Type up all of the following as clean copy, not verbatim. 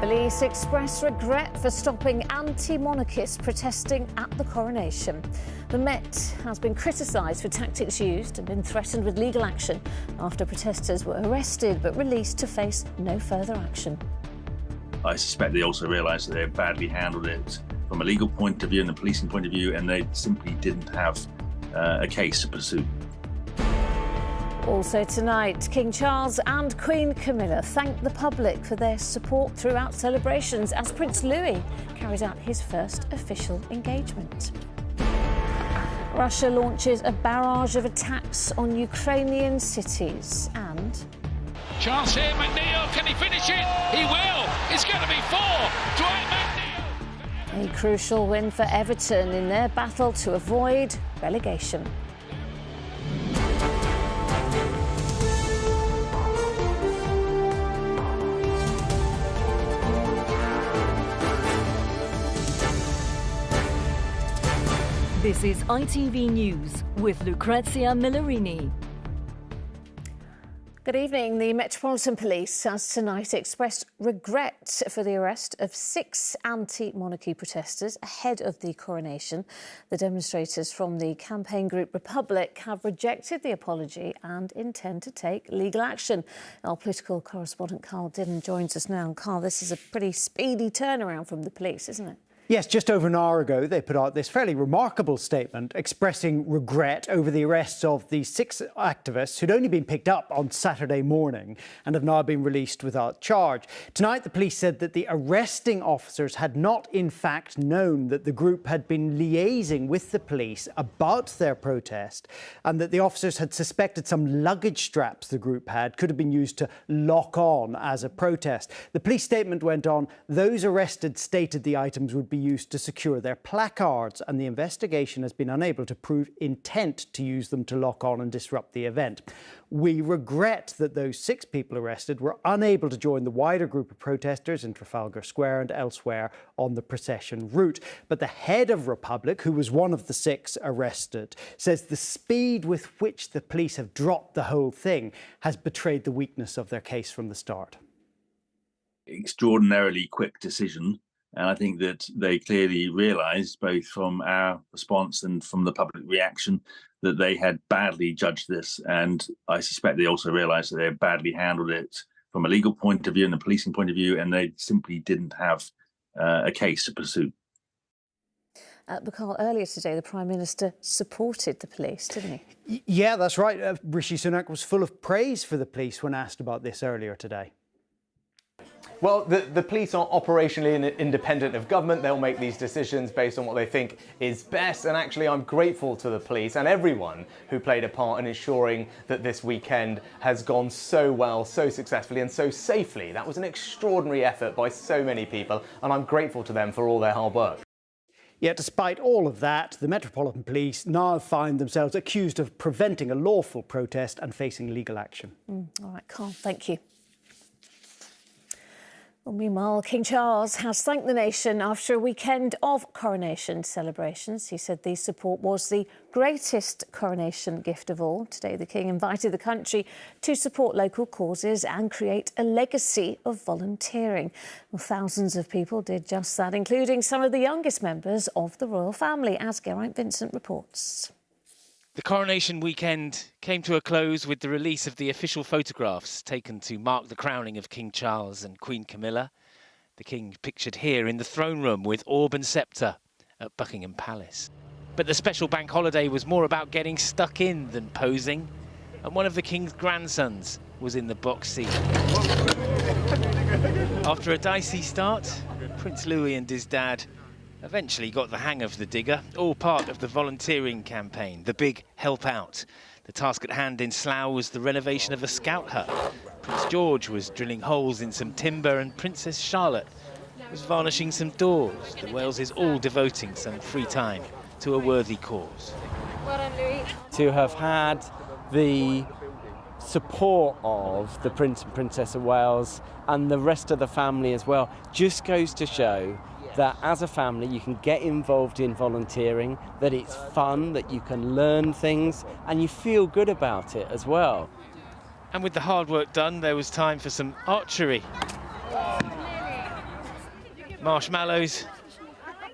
Police express regret for stopping anti-monarchists protesting at the Coronation. The Met has been criticised for tactics used and been threatened with legal action after protesters were arrested but released to face no further action. I suspect they also realised that they had badly handled it from a legal point of view and a policing point of view, and they simply didn't have a case to pursue. Also tonight, King Charles and Queen Camilla thanked the public for their support throughout celebrations as Prince Louis carries out his first official engagement. Russia launches a barrage of attacks on Ukrainian cities and... Chance here, McNeil, can he finish it? He will! It's going to be 4! Dwight McNeil! A crucial win for Everton in their battle to avoid relegation. This is ITV News with Lucrezia Millarini. Good evening. The Metropolitan Police has tonight expressed regret for the arrest of 6 anti-monarchy protesters ahead of the coronation. The demonstrators from the campaign group Republic have rejected the apology and intend to take legal action. Our political correspondent Carl Didden joins us now. Carl, this is a pretty speedy turnaround from the police, isn't it? Yes, just over an hour ago, they put out this fairly remarkable statement expressing regret over the arrests of the 6 activists who'd only been picked up on Saturday morning and have now been released without charge. Tonight, the police said that the arresting officers had not, in fact, known that the group had been liaising with the police about their protest and that the officers had suspected some luggage straps the group had could have been used to lock on as a protest. The police statement went on, those arrested stated the items would be used to secure their placards, and the investigation has been unable to prove intent to use them to lock on and disrupt the event. We regret that those 6 people arrested were unable to join the wider group of protesters in Trafalgar Square and elsewhere on the procession route. But the head of Republic, who was one of the 6 arrested, says the speed with which the police have dropped the whole thing has betrayed the weakness of their case from the start. Extraordinarily quick decision. And I think that they clearly realised, both from our response and from the public reaction, that they had badly judged this. And I suspect they also realised that they had badly handled it from a legal point of view and a policing point of view, and they simply didn't have a case to pursue. Because earlier today, the Prime Minister supported the police, didn't he? Yeah, that's right. Rishi Sunak was full of praise for the police when asked about this earlier today. Well, the police are operationally independent of government. They'll make these decisions based on what they think is best. And actually, I'm grateful to the police and everyone who played a part in ensuring that this weekend has gone so well, so successfully and so safely. That was an extraordinary effort by so many people, and I'm grateful to them for all their hard work. Yet despite all of that, the Metropolitan Police now find themselves accused of preventing a lawful protest and facing legal action. All right, Carl, thank you. Well, meanwhile, King Charles has thanked the nation after a weekend of coronation celebrations. He said the support was the greatest coronation gift of all. Today, the King invited the country to support local causes and create a legacy of volunteering. Well, thousands of people did just that, including some of the youngest members of the royal family, as Geraint Vincent reports. The coronation weekend came to a close with the release of the official photographs taken to mark the crowning of King Charles and Queen Camilla. The King pictured here in the throne room with orb and sceptre at Buckingham Palace. But the special bank holiday was more about getting stuck in than posing, and one of the King's grandsons was in the box seat. After a dicey start, Prince Louis and his dad eventually got the hang of the digger, all part of the volunteering campaign, the big help out. The task at hand in Slough was the renovation of a scout hut. Prince George was drilling holes in some timber and Princess Charlotte was varnishing some doors. The Waleses all devoting some free time to a worthy cause. Well done, Louis. To have had the support of the Prince and Princess of Wales and the rest of the family as well just goes to show that as a family you can get involved in volunteering, that it's fun, that you can learn things and you feel good about it as well. And with the hard work done, there was time for some archery. marshmallows,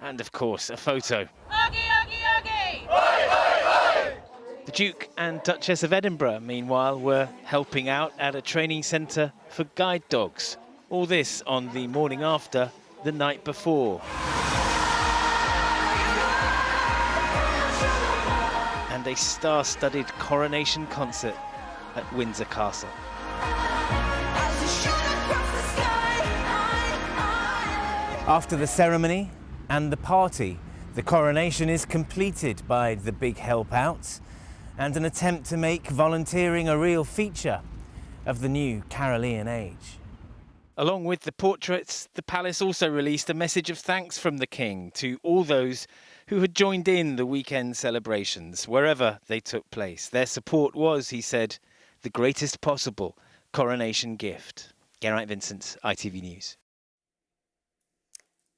and of course a photo. The Duke and Duchess of Edinburgh, meanwhile, were helping out at a training centre for guide dogs. All this on the morning after the night before. And a star-studded coronation concert at Windsor Castle. After the ceremony and the party, the coronation is completed by the big help out and an attempt to make volunteering a real feature of the new Carolean age. Along with the portraits, the palace also released a message of thanks from the King to all those who had joined in the weekend celebrations, wherever they took place. Their support was, he said, the greatest possible coronation gift. Geraint Vincent, ITV News.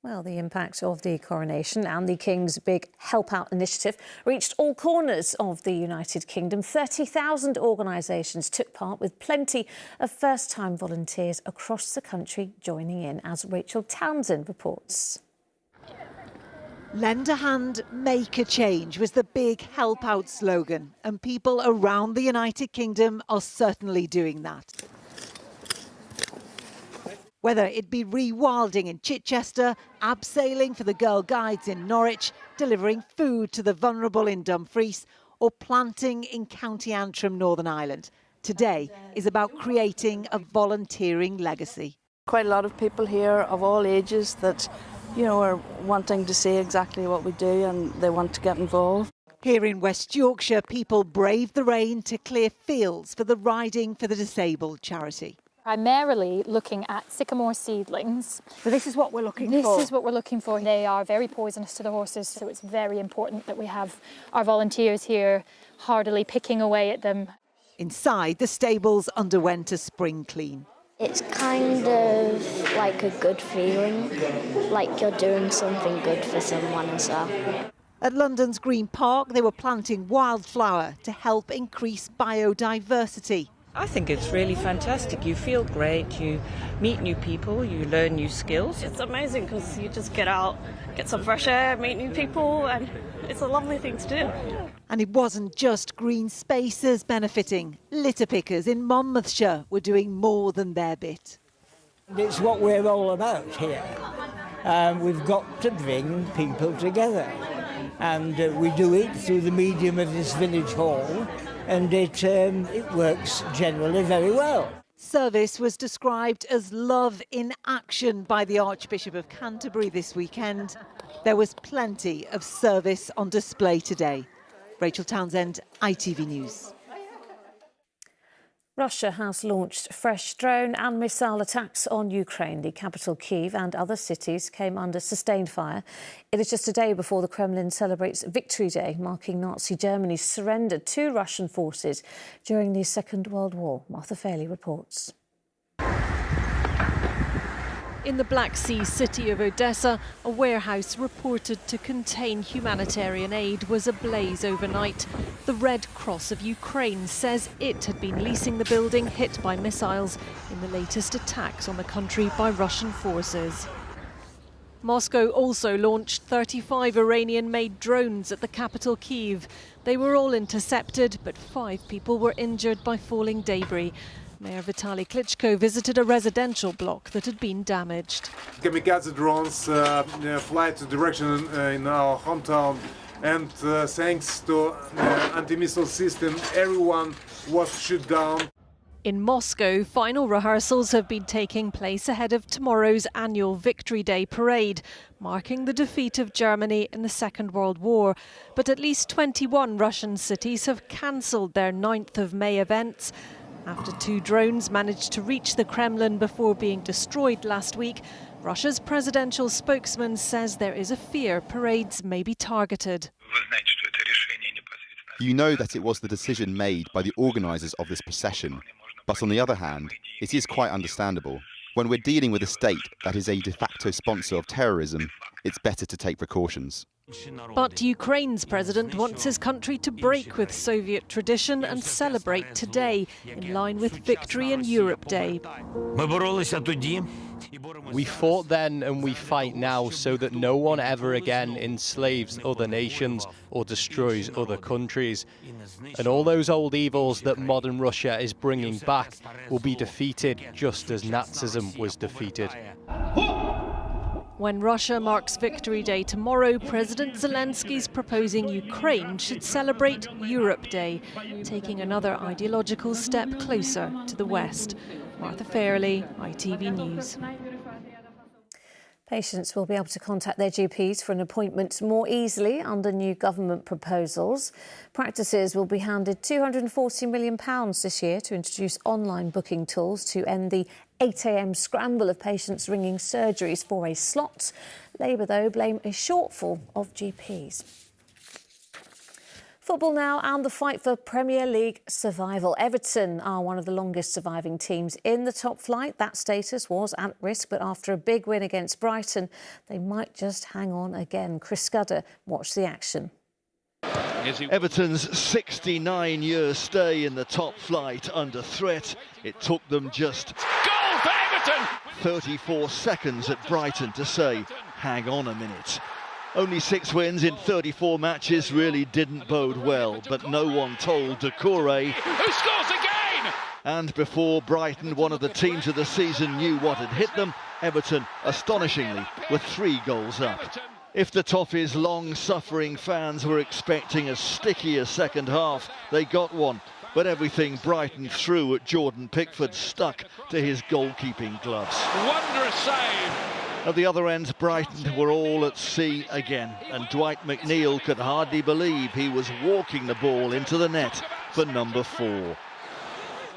Well, the impact of the coronation and the King's big Help Out initiative reached all corners of the United Kingdom. 30,000 organisations took part, with plenty of first-time volunteers across the country joining in, as Rachel Townsend reports. Lend a hand, make a change was the big Help Out slogan, and people around the United Kingdom are certainly doing that. Whether it be rewilding in Chichester, abseiling for the Girl Guides in Norwich, delivering food to the vulnerable in Dumfries, or planting in County Antrim, Northern Ireland, today is about creating a volunteering legacy. Quite a lot of people here of all ages that, you know, are wanting to see exactly what we do and they want to get involved. Here in West Yorkshire, people braved the rain to clear fields for the Riding for the Disabled charity. Primarily looking at sycamore seedlings. So this is what we're looking for? This is what we're looking for. They are very poisonous to the horses, so it's very important that we have our volunteers here hardily picking away at them. Inside, the stables underwent a spring clean. It's kind of like a good feeling, like you're doing something good for someone as well. At London's Green Park, they were planting wildflower to help increase biodiversity. I think it's really fantastic. You feel great, you meet new people, you learn new skills. It's amazing because you just get out, get some fresh air, meet new people, and it's a lovely thing to do. And it wasn't just green spaces benefiting. Litter pickers in Monmouthshire were doing more than their bit. It's what we're all about here. We've got to bring people together. And we do it through the medium of this village hall. And it works generally very well. Service was described as love in action by the Archbishop of Canterbury this weekend. There was plenty of service on display today. Rachel Townsend, ITV News. Russia has launched fresh drone and missile attacks on Ukraine. The capital, Kyiv, and other cities came under sustained fire. It is just a day before the Kremlin celebrates Victory Day, marking Nazi Germany's surrender to Russian forces during the Second World War. Martha Fairley reports. In the Black Sea city of Odessa, a warehouse reported to contain humanitarian aid was ablaze overnight. The Red Cross of Ukraine says it had been leasing the building hit by missiles in the latest attacks on the country by Russian forces. Moscow also launched 35 Iranian-made drones at the capital, Kyiv. They were all intercepted, but 5 people were injured by falling debris. Mayor Vitaly Klitschko visited a residential block that had been damaged. Kamikaze drones fly to direction in our hometown, and thanks to anti-missile system, everyone was shot down. In Moscow, final rehearsals have been taking place ahead of tomorrow's annual Victory Day parade, marking the defeat of Germany in the Second World War. But at least 21 Russian cities have cancelled their 9th of May events. After 2 drones managed to reach the Kremlin before being destroyed last week, Russia's presidential spokesman says there is a fear parades may be targeted. You know that it was the decision made by the organisers of this procession, but on the other hand, it is quite understandable. When we're dealing with a state that is a de facto sponsor of terrorism, it's better to take precautions. But Ukraine's president wants his country to break with Soviet tradition and celebrate today, in line with Victory in Europe Day. We fought then and we fight now so that no one ever again enslaves other nations or destroys other countries. And all those old evils that modern Russia is bringing back will be defeated just as Nazism was defeated. When Russia marks Victory Day tomorrow, President Zelensky's proposing Ukraine should celebrate Europe Day, taking another ideological step closer to the West. Martha Fairley, ITV News. Patients will be able to contact their GPs for an appointment more easily under new government proposals. Practices will be handed £240 million this year to introduce online booking tools to end the 8 a.m. scramble of patients ringing surgeries for a slot. Labour, though, blame a shortfall of GPs. Football now and the fight for Premier League survival. Everton are one of the longest surviving teams in the top flight. That status was at risk, but after a big win against Brighton, they might just hang on again. Chris Scudder watched the action. Everton's 69-year stay in the top flight under threat. It took them just 34 seconds at Brighton to say, hang on a minute. Only 6 wins in 34 matches really didn't bode well, but no one told Doucouré, who scores again! And before Brighton, one of the teams of the season, knew what had hit them, Everton, astonishingly, were 3 goals up. If the Toffees' long-suffering fans were expecting a stickier second half, they got one. But everything Brighton threw at Jordan Pickford stuck to his goalkeeping gloves. Wondrous save! At the other end, Brighton were all at sea again, and Dwight McNeil could hardly believe he was walking the ball into the net for number 4.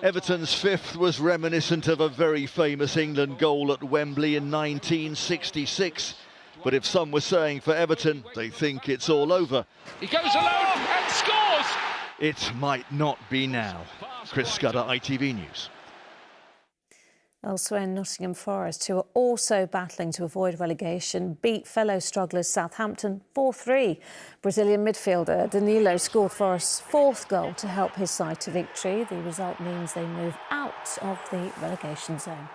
Everton's 5th was reminiscent of a very famous England goal at Wembley in 1966. But if some were saying for Everton, they think it's all over. He goes alone and scores! It might not be now. Chris Scudder, ITV News. Elsewhere, Nottingham Forest, who are also battling to avoid relegation, beat fellow strugglers Southampton 4-3. Brazilian midfielder Danilo scored Forest's 4th goal to help his side to victory. The result means they move out of the relegation zone.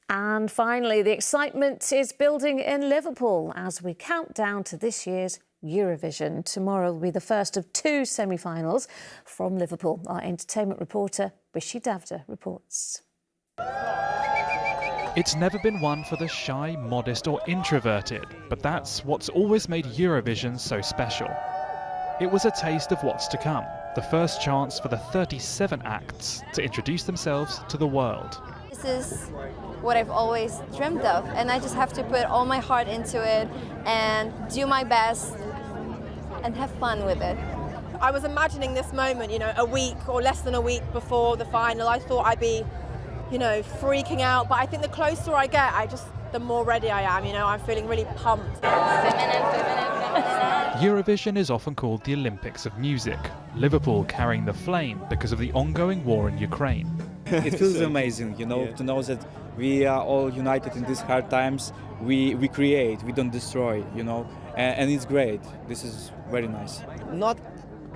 And finally, the excitement is building in Liverpool as we count down to this year's Eurovision. Tomorrow will be the first of 2 semi-finals. From Liverpool, our entertainment reporter Rishi Davda reports. It's never been one for the shy, modest or introverted, but that's what's always made Eurovision so special. It was a taste of what's to come, the first chance for the 37 acts to introduce themselves to the world. This is what I've always dreamed of, and I just have to put all my heart into it and do my best and have fun with it. I was imagining this moment, you know, a week or less than a week before the final. I thought I'd be, you know, freaking out, but I think the closer I get, the more ready I am, you know, I'm feeling really pumped. Eurovision is often called the Olympics of music, Liverpool carrying the flame because of the ongoing war in Ukraine. It feels amazing, you know, to know that we are all united in these hard times. We create, we don't destroy, you know, and it's great. This is very nice. Not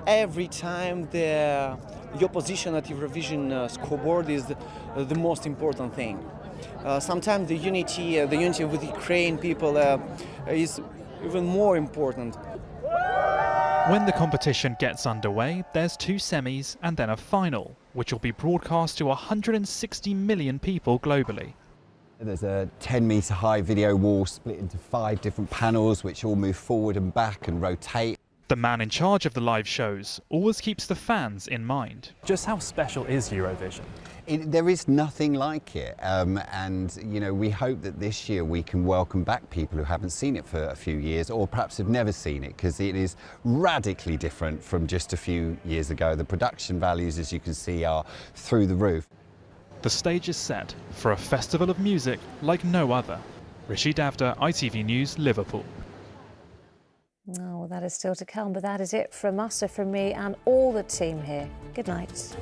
every time your position at Eurovision scoreboard is the most important thing. Sometimes the unity with Ukraine people is even more important. When the competition gets underway, there's 2 semis and then a final, which will be broadcast to 160 million people globally. There's a 10-metre high video wall split into 5 different panels which all move forward and back and rotate. The man in charge of the live shows always keeps the fans in mind. Just how special is Eurovision? There is nothing like it, and you know, we hope that this year we can welcome back people who haven't seen it for a few years or perhaps have never seen it, because it is radically different from just a few years ago. The production values, as you can see, are through the roof. The stage is set for a festival of music like no other. Rishi Davda, ITV News, Liverpool. Oh, well, that is still to come, but that is it from us, so from me and all the team here. Good night.